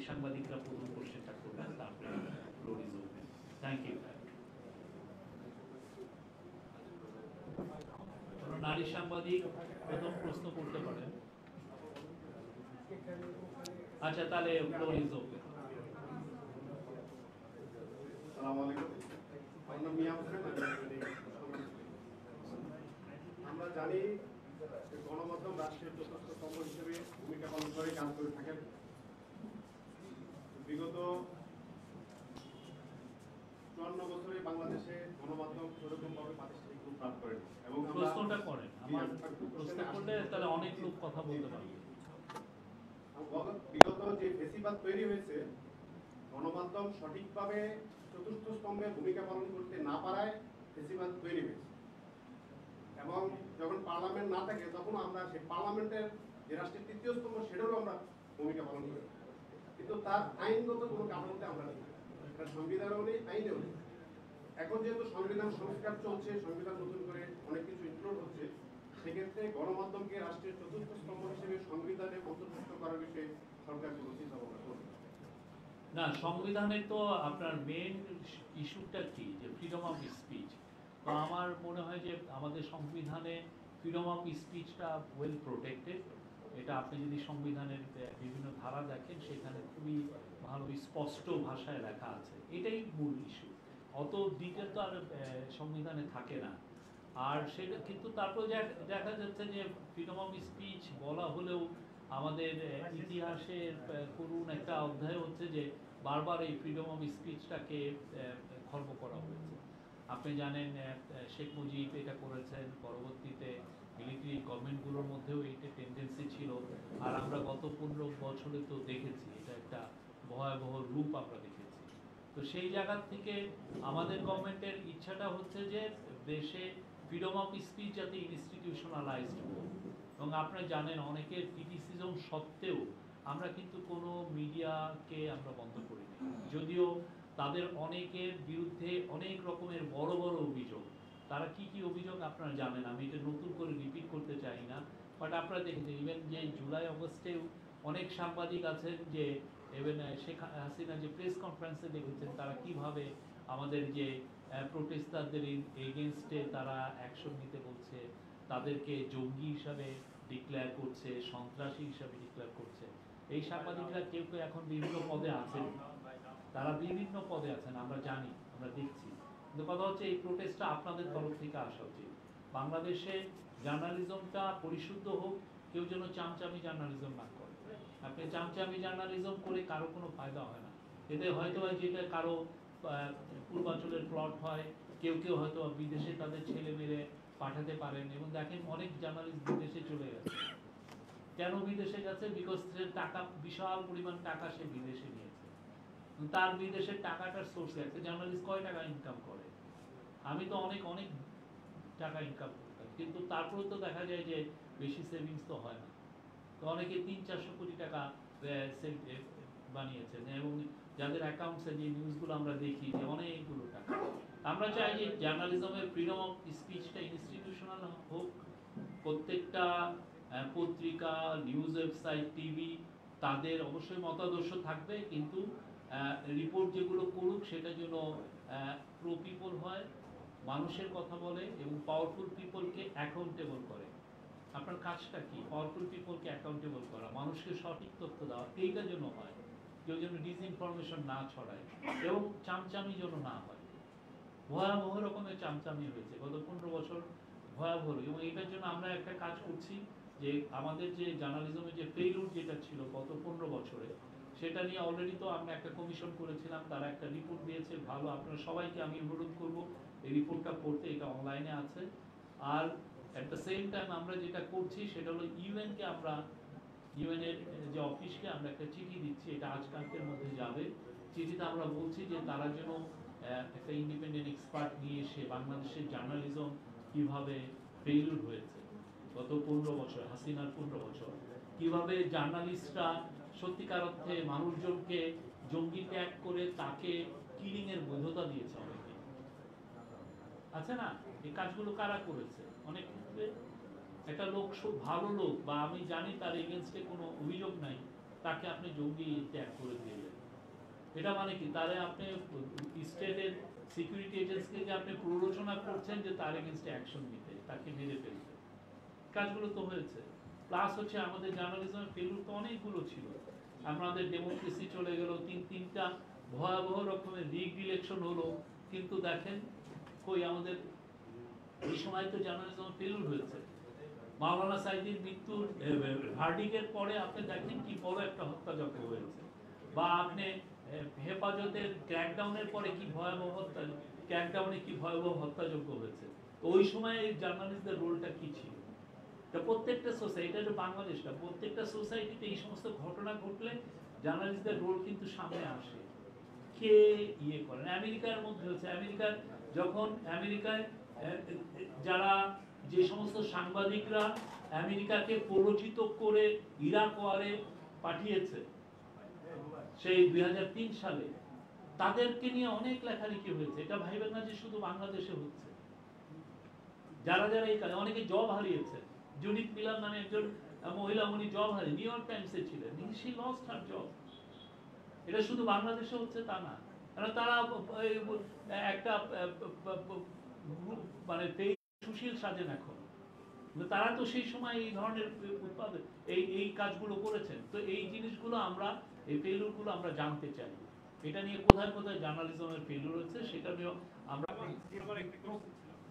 সাংবাদিকরা প্রথম কোশ্চেনটা করবেন, তারপরে floor is open. Thank you. নারী সাংবাদিক প্রথম প্রশ্ন করতে পারেন। আচ্ছা, তাহলে ফ্লোর ইজ ওপেন। আসসালামু আলাইকুম। আমার নাম মিয়া হোসেন। আমরা জানি গণমাধ্যম রাষ্ট্রের চতুর্থ স্তম্ভ হিসেবে ভূমিকা পালন করে কাজ করে থাকেন। বিগত 54 বছরে বাংলাদেশে গণমাধ্যম সেরকমভাবে প্রাতিষ্ঠানিক রূপ লাভ করেনি এবং প্রশ্নটা করেন। আমার প্রশ্ন করলে তাহলে অনেক লোক কথা বলতে পারবে। বিগত যে ফেসিবাদ তৈরি হয়েছে, গণমাধ্যম সঠিকভাবে চতুর্থ স্তম্ভে ভূমিকা পালন করতে না পারায় ফেসিবাদ তৈরি হয়েছে এবং যখন পার্লামেন্ট না থাকে তখন আমরা সেই পার্লামেন্টের যে রাষ্ট্রের তৃতীয় স্তম্ভ সেটারও আমরা ভূমিকা পালন করি, কিন্তু তার আইনগত কোনো কাঠামোতে আমরা নেই। এটা সংবিধানেও নেই, আইনেও নেই। এখন যেহেতু সংবিধান সংস্কার চলছে, সংবিধান নতুন করে অনেক কিছু ইনক্লুড হচ্ছে, সেক্ষেত্রে গণমাধ্যমকে রাষ্ট্রের চতুর্থ স্তম্ভ হিসেবে সংবিধানে অন্তর্ভুক্ত করার বিষয়ে সরকার কোনো চিন্তা ভাবনা করবে না, সংবিধানে তো আপনার মেন ইস্যুটা কি, যে ফ্রিডম অফ স্পিচ। তো আমার মনে হয় যে আমাদের সংবিধানে ফ্রিডম অফ স্পিচটা ওয়েল প্রোটেক্টেড। এটা আপনি যদি সংবিধানের বিভিন্ন ধারা দেখেন, সেখানে খুবই ভালো স্পষ্ট ভাষায় লেখা আছে। এটাই মূল ইস্যু। অত ডিটেল তো আর সংবিধানে থাকে না। আর সেটা কিন্তু তারপর দেখা যাচ্ছে যে ফ্রিডম অফ স্পিচ বলা হলেও আমাদের ইতিহাসের করুণ একটা অধ্যায় হচ্ছে যে বারবার এই ফ্রিডম অফ স্পিচটাকে খর্ব করা হয়েছে। আপনি জানেন শেখ মুজিব এটা করেছেন, পরবর্তীতে মিলিটারি গভর্নমেন্টগুলোর মধ্যেও এইটা টেন্ডেন্সি ছিল। আর আমরা গত 15 বছরে তো দেখেছি এটা একটা ভয়াবহ রূপ আমরা দেখেছি। তো সেই জায়গা থেকে আমাদের গভর্নমেন্টের ইচ্ছাটা হচ্ছে যে দেশে ফ্রিডম অফ স্পিচ যাতে ইনস্টিটিউশনালাইজড হোক। এবং আপনারা জানেন অনেকের ক্রিটিসিজম সত্ত্বেও আমরা কিন্তু কোনো মিডিয়াকে আমরা বন্ধ করিনি, যদিও তাদের অনেকের বিরুদ্ধে অনেক রকমের বড় বড় অভিযোগ। তারা কি কি অভিযোগ আপনারা জানেন, আমি এটা নতুন করে রিপিট করতে চাই না। বাট আপনারা দেখেছেন ইভেন যে জুলাই অগস্টেও অনেক সাংবাদিক আছেন যে ইভেন শেখ হাসিনা যে প্রেস কনফারেন্সে দেখেছেন তারা কিভাবে আমাদের যে প্রোটেস্টারদের এগেনস্টে তারা অ্যাকশন নিতে বলছে, তাদেরকে জঙ্গি হিসাবে ডিক্লেয়ার করছে, সন্ত্রাসী হিসাবে ডিক্লেয়ার করছে। এই সাংবাদিকরা কেউ কেউ এখন বিভিন্ন পদে আছেন, তারা বিভিন্ন পদে আছেন, আমরা জানি, আমরা দেখছি। কিন্তু কথা হচ্ছে এই প্রোটেস্টটা আপনাদের তরফ থেকে আসা উচিত। বাংলাদেশে জার্নালিজমটা পরিশুদ্ধ হোক, কেউ যেন চামচামি জার্নালিজম না করে। আপনি চামচামি জার্নালিজম করে কারো কোনো ফায়দা হয় না। এতে হয়তো যেটা কারো পূর্বাঞ্চলের প্লট হয়, কেউ কেউ হয়তো বিদেশে তাদের ছেলে মেয়ে পাঠাতে পারেন। এবং দেখেন অনেক জার্নালিস্ট বিদেশে চলে গেছে। কেন বিদেশে গেছে? বিকজ টাকা, বিশাল পরিমাণ টাকা সে বিদেশে নিয়েছে। তার বিদেশের টাকাটার সোর্স আছে। জার্নালিস্ট কয় টাকা ইনকাম করে? আমি তো অনেক অনেক টাকা ইনকাম করতাম, কিন্তু তারপরে তো দেখা যায় যে বেশি সেভিংস তো হয় না। তো অনেকে 300-400 কোটি টাকা বানিয়েছেন, এবং যাদের অ্যাকাউন্টসে যে নিউজগুলো আমরা দেখি যে অনেকগুলো টাকা। আমরা চাই যে জার্নালিজমের ফ্রিডম অফ স্পিচটা ইনস্টিটিউশনাল হোক। প্রত্যেকটা পত্রিকা, নিউজ ওয়েবসাইট, টিভি তাদের অবশ্যই মতাদর্শ থাকবে, কিন্তু রিপোর্ট যেগুলো করুক সেটা যেন প্রো পিপল হয়, মানুষের কথা বলে এবং পাওয়ারফুল পিপলকে অ্যাকাউন্টেবল করে। আপনার কাজটা কি? পাওয়ারফুল পিপলকে অ্যাকাউন্টেবল করা, মানুষকে সঠিক তথ্য দেওয়া। এইটা যেন হয়, কেউ যেন ডিসইনফরমেশন না ছড়ায় এবং চামচামি যেন না হয়। ভয়াবহ রকমের চামচামি হয়েছে গত 15 বছর, ভয়াবহ। এবং এটার জন্য আমরা একটা কাজ করছি যে আমাদের যে জার্নালিজমের যে ফেইলুর যেটা ছিল গত 15 বছরে, সেটা নিয়ে অলরেডি তো আমরা একটা কমিশন করেছিলাম, তারা একটা রিপোর্ট দিয়েছে ভালো। আপনারা সবাইকে আমি অনুরোধ করব এই রিপোর্টটা পড়তে, এটা অনলাইনে আছে। আর অ্যাট দ্য সেম টাইম আমরা যেটা করছি সেটা হলো ইউএনকে আমরা, ইউএনের যে অফিসকে আমরা একটা চিঠি দিচ্ছি, এটা আজকালকের মধ্যে যাবে। চিঠিতে আমরা বলছি যে তারা যেন একটা ইন্ডিপেন্ডেন্ট এক্সপার্ট নিয়ে এসে বাংলাদেশের জার্নালিজম কিভাবে ফেইলুর হয়েছে গত 15 বছর, হাসিনার 15 বছর, কিভাবে জার্নালিস্টরা সত্যিকার অর্থে মানুষজনকে জঙ্গি ট্যাগ করে তাকে কিলিং এর বৈধতা দিয়েছে অনেকে। আছে না? এই কাজগুলো কারা করেছে? অনেক ক্ষেত্রে একটা লোক, ভালো লোক, বা আমি জানি তার এগেনস্টে কোনো অভিযোগ নাই, তাকে আপনি জঙ্গি ট্যাগ করে দিলেন। এটা মানে কি, তারে আপনি স্টেটের সিকিউরিটি এজেন্সিকে আপনি প্ররোচনা করছেন যে তার এগেইনস্টে অ্যাকশন নিতে, তাকে মেরে ফেলতে। কাজগুলো তো হয়েছে। প্লাস হচ্ছে আমাদের জার্নালিজমের ফেলুর তো অনেকগুলো ছিল। আমাদের ডেমোক্রেসি চলে গেল, তিনটা ভয়াবহ রকমের রিগড ইলেকশন হলো, কিন্তু দেখেন কই আমাদের এই সময় তো জার্নালিজম ফেলুর হয়েছে। মাওলানা সাইদির মৃত্যুর ভার্ডিকের পরে আপনি দেখেন কি বড় একটা হত্যাযজ্ঞ হয়েছে, বা আপনি হেফাজতের ক্র্যাকডাউনের পরে কি ভয়াবহ ক্র্যাকডাউনে কি ভয়াবহ হত্যাযজ্ঞ হয়েছে। তো ওই সময় জার্নালিস্টদের রোলটা কি ছিল? প্রত্যেকটা সোসাইটি, বাংলাদেশটা প্রত্যেকটা সোসাইটিতে এই সমস্ত ঘটনা ঘটলে জার্নালিস্টদের রোল কিন্তু সামনে আসে। কে ইয়ে করেন? আমেরিকার মধ্যে হচ্ছে, আমেরিকার যখন আমেরিকায় যারা যে সমস্ত সাংবাদিকরা আমেরিকাকে প্ররোচিত করে ইরাক ওয়ারে পাঠিয়েছে সেই 2003 সালে, তাদেরকে নিয়ে অনেক লেখালেখি হয়েছে। এটা ভাইবেন না যে শুধু বাংলাদেশে হচ্ছে। যারা যারা এই কাজে, অনেকে জব হারিয়েছে। জুডিথ মিলার নামে একজন মহিলা, উনি জব হারিয়ে নিউ ইয়র্ক টাইমসে ছিলেন, শি লস্ট হার জব। এটা শুধু বাংলাদেশে হচ্ছে তা না, কারণ তারা একটা মানে সুশীল সাজেন এখন, তারা তো সেই সময় এই ধরনের উৎপাদন এই কাজগুলো করেছেন। তো এই জিনিসগুলো আমরা, এই ফেলুরগুলো আমরা জানতে চাই। এটা নিয়ে কোথায় কোথায় জার্নালিজমের ফেলুর হচ্ছে সেটা নিয়ে আমরা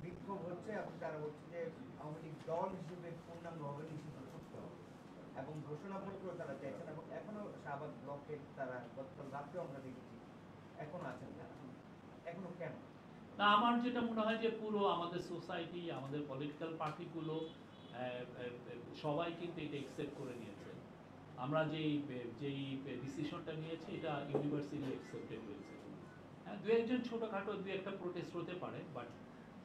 বিক্ষোভ হচ্ছে এবং তারা বলছে যে আওয়ামী লীগ দল হিসেবে পূর্ণাঙ্গভাবে নিষিদ্ধ করতে হবে এবং ঘোষণাপত্র তারা চাইছেন, এবং এখনো শাহবাগ ব্লকে তারা গতকাল রাত্রেও আমরা দেখেছি এখনো আছেন তারা। এখনো কেন? না, আমার যেটা মনে হয় যে পুরো আমাদের সোসাইটি, আমাদের পলিটিক্যাল পার্টিগুলো সবাই কিন্তু এটা একসেপ্ট করে নিয়েছে। আমরা যেই ডিসিশনটা নিয়েছি এটা ইউনিভার্সালি একসেপ্টেড হয়েছে। হ্যাঁ, দু একজন ছোটখাটো দু একটা প্রোটেস্ট হতে পারে, বাট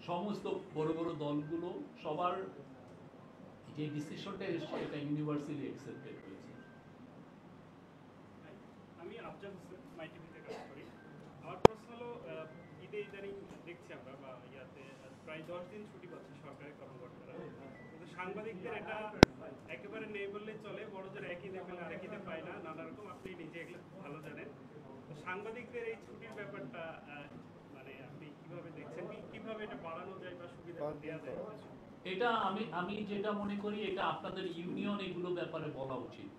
সমস্ত বড় বড় দলগুলো সবার যে ডিসিশনটা এসেছে এটা ইউনিভার্সালি একসেপ্টেড হয়েছে। আমি আফজাল হোসেন, মাই টিভিতে কাজ করি। আমার প্রশ্ন হলো, ঈদে ইদানিং দেখছি আমরা বা ইয়াতে প্রায় 10 দিন ছুটি পাচ্ছে সরকারি কর্মকর্তারা, কিন্তু সাংবাদিকদের এটা একেবারে নেই বললেই চলে। বড়দের একই ঈদে পেলে আরেক ঈদে পায় না, নানা রকম, আপনি নিজে এগুলো ভালো জানেন। তো সাংবাদিকদের এই ছুটির ব্যাপারটা মানে আপনি কিভাবে দেখছেন, কিভাবে এটা বাড়ানো যায় বা সুবিধা দেওয়া যায়? এটা আমি যেটা মনে করি, এটা আপনাদের ইউনিয়ন এগুলো ব্যাপারে বলা উচিত।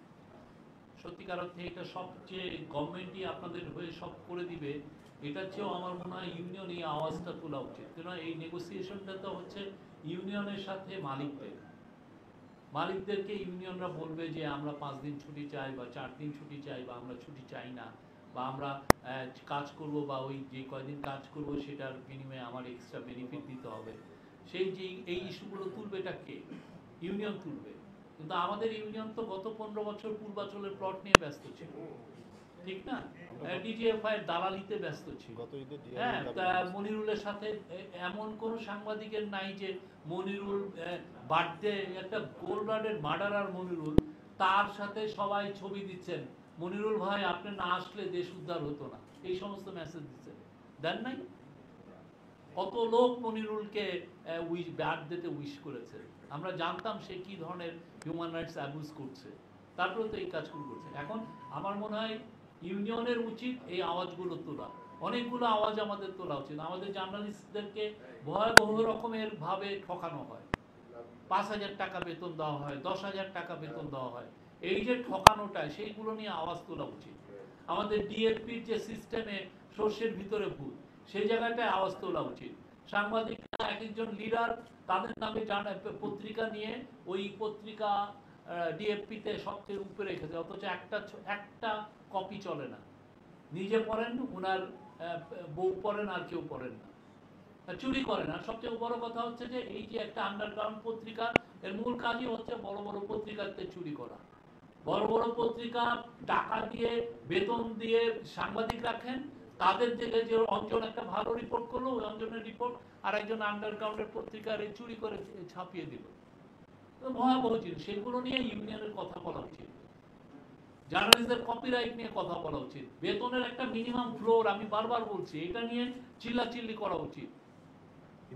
সত্যিকার অর্থে এটা সবচেয়ে গভর্নমেন্টই আপনাদের হয়ে সব করে দিবে, এটার চেয়েও আমার মনে হয় ইউনিয়ন এই আওয়াজটা তোলা উচিত। কেননা এই নেগোসিয়েশনটা তো হচ্ছে ইউনিয়নের সাথে মালিকদেরকে ইউনিয়নরা বলবে যে আমরা 5 দিন ছুটি চাই বা 4 দিন ছুটি চাই, বা আমরা ছুটি চাই না, বা আমরা কাজ করব, বা ওই যে কয়দিন কাজ করব সেটার বিনিময়ে আমার এক্সট্রা বেনিফিট দিতে হবে। সেই যে এই ইস্যুগুলো তুলবে এটা কে? ইউনিয়ন তুলবে। কিন্তু আমাদের ইউনিয়ন তো গত 15 বছর পূর্বাচলের প্লট নিয়ে ব্যস্ত ছিল, ঠিক না? ডিজিএফআই এর দালালিতে ব্যস্ত ছিল। হ্যাঁ, মনিরুলের সাথে এমন কোন সাংবাদিকের নাই যে মনিরুল বার্থডে একটা গোলবার্ডের মার্ডারার মনিরুল, তার সাথে সবাই ছবি দিচ্ছেন, মনিরুল ভাই আপনি না আসলে দেশ উদ্ধার হতো না, এই সমস্ত মেসেজ দিচ্ছেন, দেন নাই? কত লোক মনিরুলকে বার্থডেতে উইশ করেছে, আমরা জানতাম সে কি ধরনের হিউম্যান রাইটস অ্যাবিউজ করছে, তারপরে তো এই কাজগুলো করছে। এখন আমার মনে হয় ইউনিয়নের উচিত এই আওয়াজগুলো তোলা। অনেকগুলো আওয়াজ আমাদের তোলা উচিত। আমাদের জার্নালিস্টদেরকে ভয়াবহ রকমের ভাবে ঠকানো হয়, 5,000 টাকা বেতন দেওয়া হয়, 10,000 টাকা বেতন দেওয়া হয়, এই যে ঠকানোটা, সেইগুলো নিয়ে আওয়াজ তোলা উচিত। আমাদের ডিএফপির যে সিস্টেমে সর্ষের ভিতরে ভূত, সেই জায়গাটায় আওয়াজ তোলা উচিত। সাংবাদিকরা এক একজন লিডার তাদের নামে পত্রিকা নিয়ে ওই পত্রিকা ডিএফপিতে সবচেয়ে উপরে রেখেছে, অথচ একটা কপি চলে না। নিজে পড়েন, ওনার বউ পড়েন, আর কেউ পড়েন না, চুরি করেন। আর সবচেয়ে বড় কথা হচ্ছে যে এই যে একটা আন্ডারগ্রাউন্ড পত্রিকা, এর মূল কাজই হচ্ছে বড় বড় পত্রিকাতে চুরি করা। বড় বড় পত্রিকা টাকা দিয়ে বেতন দিয়ে সাংবাদিক রাখেন, তাদের যে অঞ্জন একটা ভালো রিপোর্ট করলো, ওই অঞ্জনের রিপোর্ট আর একজন আন্ডারগ্রাউন্ডের পত্রিকার চুরি করে ছাপিয়ে দিল। ভয়াবহ জিনিস। সেগুলো নিয়ে ইউনিয়নের কথা বলা উচিত, জার্নালিস্টদের কপিরাইট নিয়ে কথা বলা উচিত, বেতনের একটা মিনিমাম ফ্লোর, আমি বারবার বলছি, এটা নিয়ে চিল্লাচিল্লি করা উচিত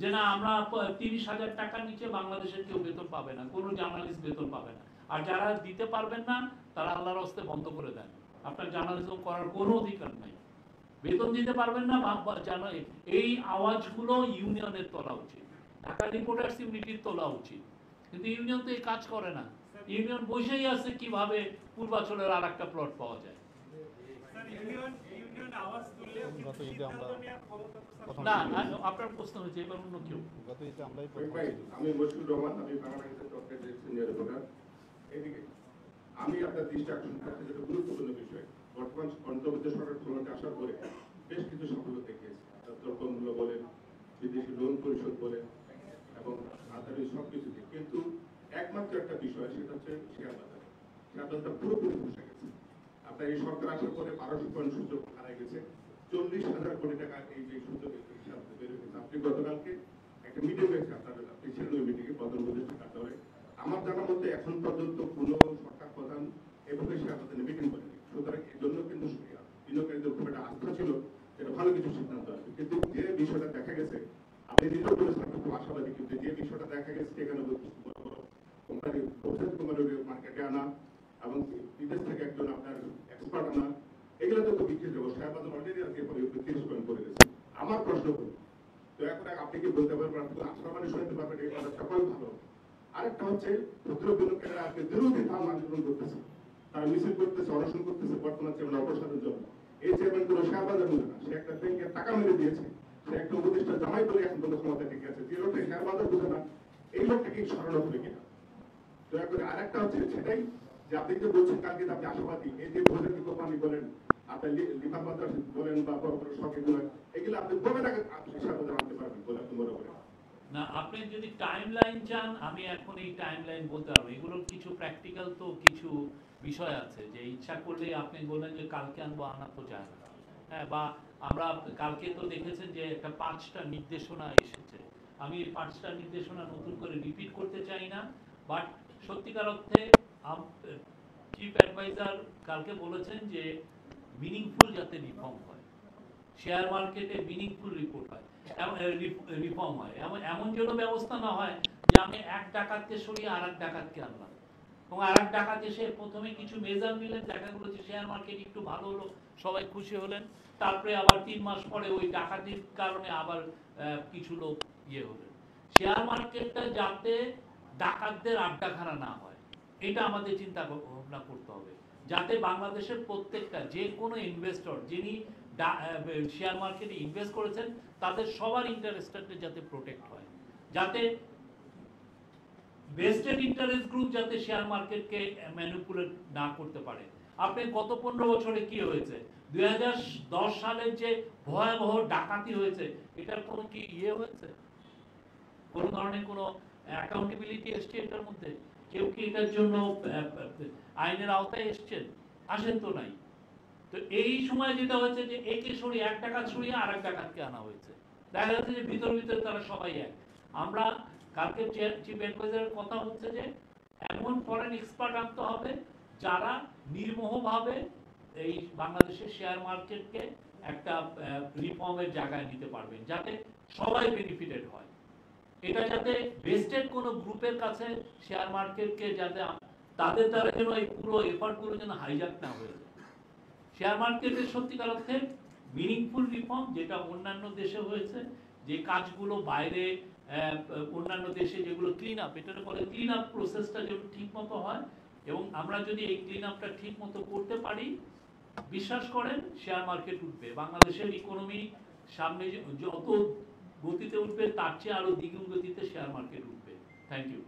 যে না, আমরা 30,000 টাকার নিচে বাংলাদেশের কেউ বেতন পাবে না, কোনো জার্নালিস্ট বেতন পাবে না। আর যারা দিতে পারবেন না তারা আল্লাহর হস্তে বন্ধ করে দেন। আপনার জার্নালিজম করার কোনো অধিকার নাই। বেতন দিতে পারবেন না, এই আওয়াজগুলো ইউনিয়নের তোলা উচিত, ঢাকা রিপোর্টার্স ইউনিটির তোলা উচিত। কিন্তু ইউনিয়ন তো এই কাজ করে না। ইউনিয়ন বসেই আছে কিভাবে পূর্বাচলের আর একটা প্লট পাওয়া যায়। না, আপনার প্রশ্ন হয়েছে, এবার অন্য কেউ। আমি মশিউর রহমান, আমি বাংলাদেশের সিনিয়র রিপোর্টার। এদিকে আমি আপনার দৃষ্টি আকর্ষণ করতে যেটা গুরুত্বপূর্ণ বিষয়, বর্তমান অন্তর্বর্তী সরকার ক্ষমতায় আসার পরে বেশ কিছু সাফল্য দেখিয়েছে। দ্রব্যমূল্য বলেন, বিদেশি লোন পরিশোধ বলেন এবং আদারি সবকিছুতে, কিন্তু একমাত্র একটা বিষয়, সেটা হচ্ছে শেয়ার বাজার। শেয়ার বাজারটা পুরোপুরি বসে গেছে। আপনার এই সরকার আসার পরে 1200 পয়েন্ট সূচক হারাই গেছে, 40,000 কোটি টাকা এই যে সূচক বের হয়েছে। আপনি গতকালকে একটা মিটিং হয়েছে, আপনি ছিলেন ওই মিটিংয়ে, প্রধান উপদেষ্টা কার্যালয়ে। আমার জানার মধ্যে এখন পর্যন্ত কোনো সরকার প্রধান এভাবে শেয়ার বাজারে মিটিং করেনি। সুতরাং এই জন্য কিন্তু বিনিয়োগকারীদের খুব একটা আস্থা ছিল, এটা ভালো কিছু সিদ্ধান্ত আসবে। কিন্তু যে বিষয়টা দেখা গেছে, আপনি নিজেও বলেছেন আপনি খুব আশাবাদী, কিন্তু যে বিষয়টা দেখা গেছে এখানে বড় বড় কোম্পানি মার্কেটে আনা এবং বিদেশ থেকে একজন আপনার এক্সপার্ট আনা, এগুলো তো বিক্রি দেবো। শেয়ার বাজার অলরেডি আজকে 30 পয়েন্ট করে গেছে। আমার প্রশ্ন হল, দয়া করে আপনি কি বলতে পারবেন, আপনি আশা মানে শুনতে পারবেন এই বাজারটা কয় ভালো? আরেকটা হচ্ছে ক্ষুদ্র বিনিয়োগকারীরা আজকে বিরোধী ধাম আন্দোলন করতেছে, তারা মিছিল করতেছে, অনশন করতেছে বর্তমান চেয়ারম্যান অবসরের জন্য। এই চেয়ারম্যান কোনো শেয়ার বাজার বুঝে না, সে একটা ব্যাংকের টাকা মেরে দিয়েছে, সে একটা উপদেষ্টা জামাই বলে এখন পর্যন্ত ক্ষমতা টিকে আছে। যে লোকটা শেয়ার বাজার বুঝে না, এই লোকটা কি সরানো হবে কিনা? দয়া করে আরেকটা হচ্ছে সেটাই যে আপনি যে বলছেন কালকে আপনি আশাবাদী, এই যে ভোজের কোম্পানি বলেন, আপনার লিফার বাজার বলেন বা বড় বড় শখ এগুলো আপনি কবে টাকা শেয়ার বাজার আনতে পারবেন বলে আপনি মনে করেন? না, আপনি যদি টাইম লাইন চান, আমি এখন এই টাইম লাইন বলতে পারবো। এগুলোর কিছু প্র্যাকটিক্যাল তো কিছু বিষয় আছে, যে ইচ্ছা করলে আপনি বলেন যে কালকে আনবো, আনা তো যায় না। হ্যাঁ, বা আমরা কালকে তো দেখেছেন যে একটা 5টা নির্দেশনা এসেছে। আমি এই 5টা নির্দেশনা নতুন করে রিপিট করতে চাই না, বাট সত্যিকার অর্থে চিফ অ্যাডভাইজার কালকে বলেছেন যে মিনিংফুল যাতে রিফর্ম হয়, শেয়ার মার্কেটে মিনিংফুল রিপোর্ট হয়, রিফর্ম হয়, এমন যেন ব্যবস্থা না হয় যে আমি এক ডাকাতকে সরিয়ে আর এক ডাকাতকে আনলাম, এবং আর এক ডাকাত এসে প্রথমে কিছু মেজার নিলেন, দেখা গেলো যে শেয়ার মার্কেট একটু ভালো হলো, সবাই খুশি হলেন, তারপরে আবার 3 মাস পরে ওই ডাকাতির কারণে আবার কিছু লোক হলেন। শেয়ার মার্কেটটা যাতে ডাকাতদের আড্ডাখানা না হয়, এটা আমাদের চিন্তা ভাবনা করতে হবে, যাতে বাংলাদেশের প্রত্যেকটা যে কোনো ইনভেস্টর যিনি শেয়ার মার্কেটে ইনভেস্ট করেছেন তাদের সবার ইন্টারেস্টটা যাতে প্রোটেক্ট হয়, যাতে ভেস্টেড ইন্টারেস্ট গ্রুপ যাতে শেয়ার মার্কেটকে ম্যানিপুলেট না করতে পারে। আপনি গত 15 বছরে কি হয়েছে, 2010 সালের যে ভয়াবহ ডাকাতি হয়েছে, এটার কোনো কি হয়েছে? কোনো ধরনের কোনো অ্যাকাউন্টেবিলিটি এসছে এটার মধ্যে? কেউ কি এটার জন্য আইনের আওতায় এসছেন? আসেন তো নাই। তো এই সময় যেটা হয়েছে যে একে সরিয়ে এক ডাকাত সরিয়ে আর এক ডাকাতকে আনা হয়েছে, দেখা যাচ্ছে যে ভিতরে তারা সবাই এক। আমরা কালকে চিফ অ্যাডভাইজারের কথা হচ্ছে যে এমন ফরেন এক্সপার্ট আনতে হবে যারা নির্মোহভাবে এই বাংলাদেশের শেয়ার মার্কেটকে একটা রিফর্মের জায়গায় নিতে পারবেন, যাতে সবাই বেনিফিটেড হয়। এটা যাতে ভেস্টেড কোনো গ্রুপের কাছে শেয়ার মার্কেটকে যাতে তাদের দ্বারা যেন এই পুরো এফার্টগুলো যেন হাইজ্যাক না হয়ে যায়। শেয়ার মার্কেটের সত্যিকার অর্থে মিনিংফুল রিফর্ম, যেটা অন্যান্য দেশে হয়েছে, যে কাজগুলো বাইরে অন্যান্য দেশে যেগুলো ক্লিন আপ, এটার বলে ক্লিন আপ প্রসেসটা যেন ঠিক মতো হয়, এবং আমরা যদি এই ক্লিন আপটা ঠিক মতো করতে পারি, বিশ্বাস করেন শেয়ার মার্কেট উঠবে। বাংলাদেশের ইকোনমি সামনে যত গতিতে উঠবে তার চেয়ে আরো দ্বিগুণ গতিতে শেয়ার মার্কেট উঠবে। Thank you.